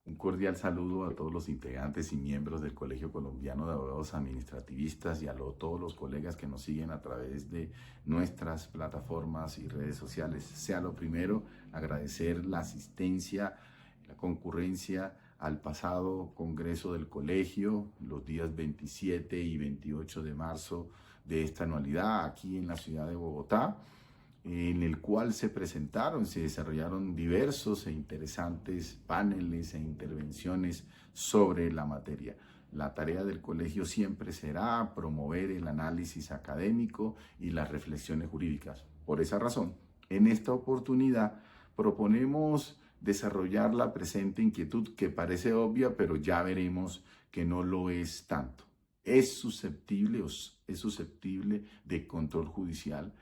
Un cordial saludo a todos los integrantes y miembros del Colegio Colombiano de Abogados Administrativistas y a todos los colegas que nos siguen a través de nuestras plataformas y redes sociales. Sea lo primero, agradecer la asistencia, la concurrencia al pasado Congreso del Colegio, los días 27 y 28 de marzo de esta anualidad aquí en la ciudad de Bogotá, en el cual se desarrollaron diversos e interesantes paneles e intervenciones sobre la materia. La tarea del colegio siempre será promover el análisis académico y las reflexiones jurídicas. Por esa razón, en esta oportunidad proponemos desarrollar la presente inquietud que parece obvia, pero ya veremos que no lo es tanto. ¿Es susceptible de control judicial?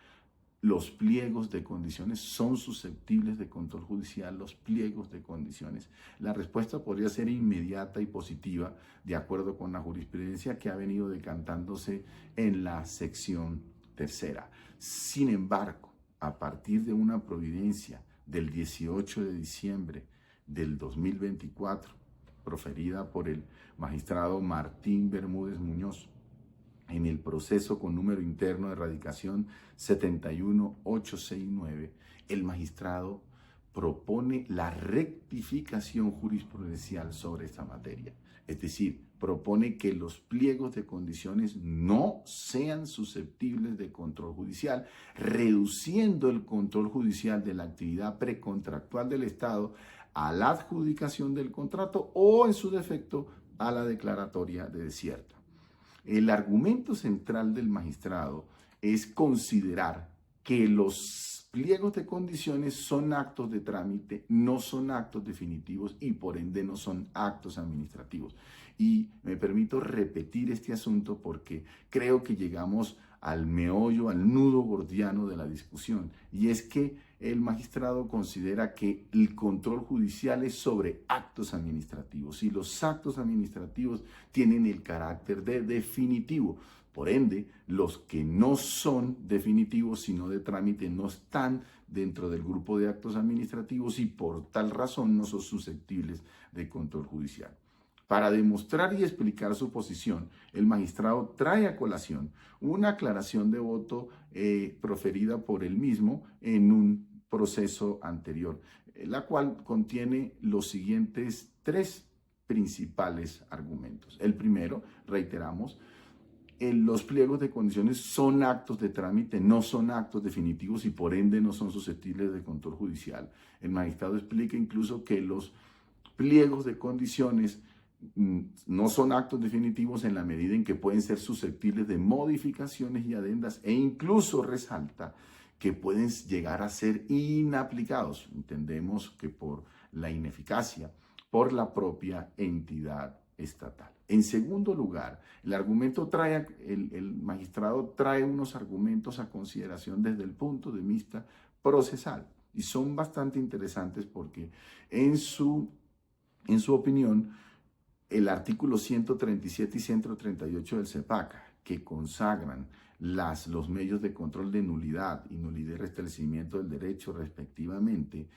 Los pliegos de condiciones son susceptibles de control judicial, los pliegos de condiciones. La respuesta podría ser inmediata y positiva, de acuerdo con la jurisprudencia que ha venido decantándose en la sección tercera. Sin embargo, a partir de una providencia del 18 de diciembre del 2024, proferida por el magistrado Martín Bermúdez Muñoz, en el proceso con número interno de radicación 71869, el magistrado propone la rectificación jurisprudencial sobre esta materia. Es decir, propone que los pliegos de condiciones no sean susceptibles de control judicial, reduciendo el control judicial de la actividad precontractual del Estado a la adjudicación del contrato o, en su defecto, a la declaratoria de desierto. El argumento central del magistrado es considerar que los pliegos de condiciones son actos de trámite, no son actos definitivos y por ende no son actos administrativos. Y me permito repetir este asunto porque creo que llegamos al meollo, al nudo gordiano de la discusión, y es que el magistrado considera que el control judicial es sobre actos administrativos y los actos administrativos tienen el carácter de definitivo. Por ende, los que no son definitivos sino de trámite no están dentro del grupo de actos administrativos y por tal razón no son susceptibles de control judicial. Para demostrar y explicar su posición, el magistrado trae a colación una aclaración de voto proferida por él mismo en un proceso anterior, la cual contiene los siguientes tres principales argumentos. El primero, reiteramos, los pliegos de condiciones son actos de trámite, no son actos definitivos y por ende no son susceptibles de control judicial. El magistrado explica incluso que los pliegos de condiciones no son actos definitivos en la medida en que pueden ser susceptibles de modificaciones y adendas e incluso resalta que pueden llegar a ser inaplicados. Entendemos que por la ineficacia, por la propia entidad estatal. En segundo lugar, el magistrado trae unos argumentos a consideración desde el punto de vista procesal y son bastante interesantes porque en su opinión, el artículo 137 y 138 del CEPAC, que consagran los medios de control de nulidad y nulidad y restablecimiento del derecho respectivamente,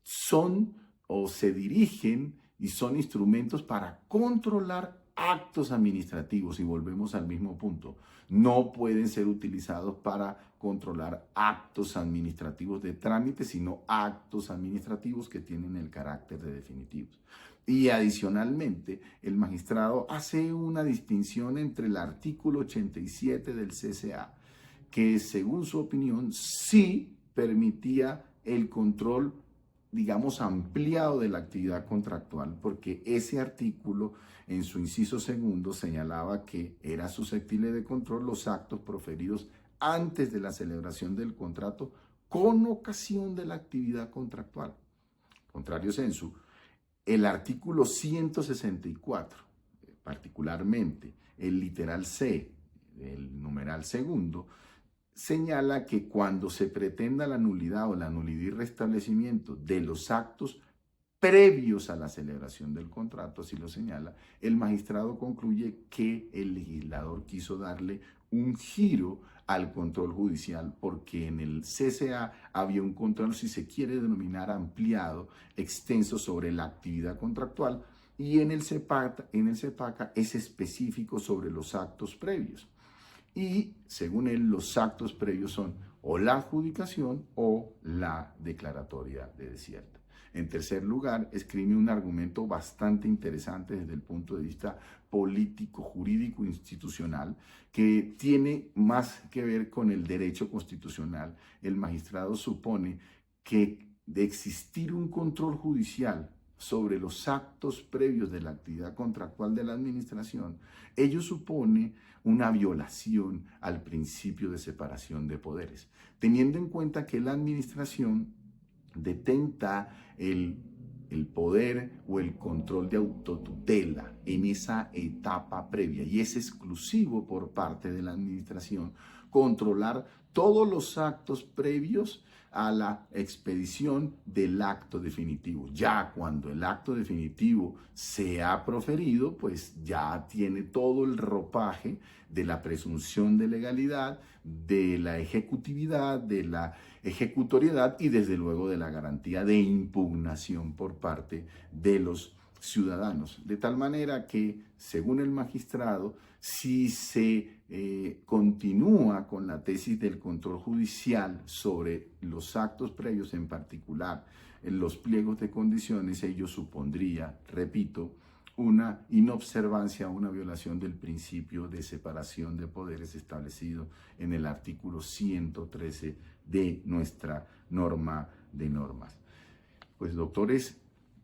son o se dirigen y son instrumentos para controlar actos administrativos, y volvemos al mismo punto, no pueden ser utilizados para controlar actos administrativos de trámite, sino actos administrativos que tienen el carácter de definitivos. Y adicionalmente, el magistrado hace una distinción entre el artículo 87 del CCA, que según su opinión sí permitía el control, digamos, ampliado de la actividad contractual, porque ese artículo en su inciso segundo señalaba que era susceptible de control los actos proferidos antes de la celebración del contrato con ocasión de la actividad contractual. Contrario sensu, el artículo 164, particularmente el literal C, el numeral segundo, señala que cuando se pretenda la nulidad o la nulidad y restablecimiento de los actos previos a la celebración del contrato, así lo señala, el magistrado concluye que el legislador quiso darle un giro al control judicial, porque en el CCA había un control, si se quiere denominar, ampliado, extenso sobre la actividad contractual, y en el CEPACA es específico sobre los actos previos. Y según él, los actos previos son o la adjudicación o la declaratoria de desierto. En tercer lugar, escribe un argumento bastante interesante desde el punto de vista político, jurídico, institucional, que tiene más que ver con el derecho constitucional. El magistrado supone que de existir un control judicial sobre los actos previos de la actividad contractual de la administración, ello supone una violación al principio de separación de poderes, teniendo en cuenta que la administración detenta el poder o el control de autotutela en esa etapa previa, y es exclusivo por parte de la administración controlar todos los actos previos a la expedición del acto definitivo. Ya cuando el acto definitivo se ha proferido, pues ya tiene todo el ropaje de la presunción de legalidad, de la ejecutividad, de la ejecutoriedad y desde luego de la garantía de impugnación por parte de los ciudadanos. De tal manera que, según el magistrado, si se continúa con la tesis del control judicial sobre los actos previos, en particular en los pliegos de condiciones, ello supondría, repito, una inobservancia, una violación del principio de separación de poderes establecido en el artículo 113 de nuestra norma de normas. Pues, doctores,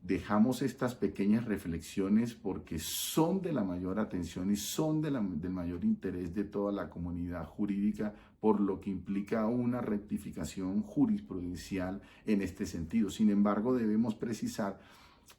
dejamos estas pequeñas reflexiones porque son de la mayor atención y son del mayor interés de toda la comunidad jurídica, por lo que implica una rectificación jurisprudencial en este sentido. Sin embargo, debemos precisar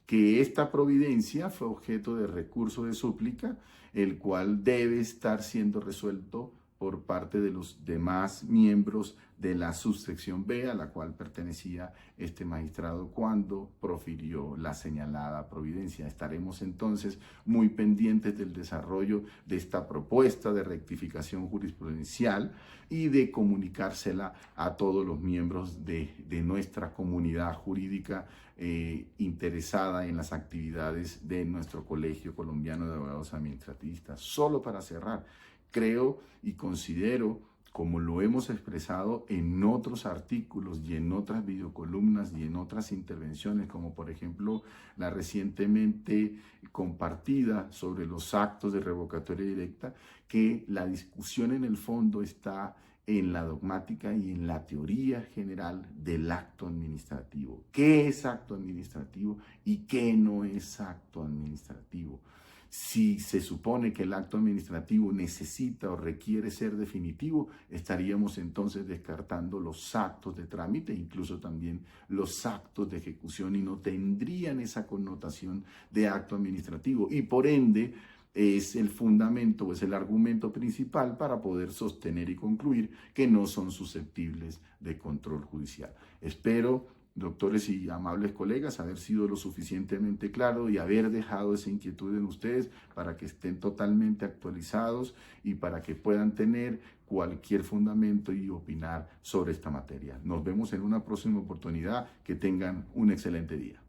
que esta providencia fue objeto de recurso de súplica, el cual debe estar siendo resuelto por parte de los demás miembros de la subsección B, a la cual pertenecía este magistrado cuando profirió la señalada providencia. Estaremos entonces muy pendientes del desarrollo de esta propuesta de rectificación jurisprudencial y de comunicársela a todos los miembros de nuestra comunidad jurídica interesada en las actividades de nuestro Colegio Colombiano de Abogados Administrativistas. Solo para cerrar, creo y considero, como lo hemos expresado en otros artículos y en otras videocolumnas y en otras intervenciones, como por ejemplo la recientemente compartida sobre los actos de revocatoria directa, que la discusión en el fondo está en la dogmática y en la teoría general del acto administrativo. ¿Qué es acto administrativo y qué no es acto administrativo? Si se supone que el acto administrativo necesita o requiere ser definitivo, estaríamos entonces descartando los actos de trámite, incluso también los actos de ejecución, y no tendrían esa connotación de acto administrativo. Y por ende, es el fundamento, es el argumento principal para poder sostener y concluir que no son susceptibles de control judicial. Espero, doctores y amables colegas, haber sido lo suficientemente claro y haber dejado esa inquietud en ustedes para que estén totalmente actualizados y para que puedan tener cualquier fundamento y opinar sobre esta materia. Nos vemos en una próxima oportunidad. Que tengan un excelente día.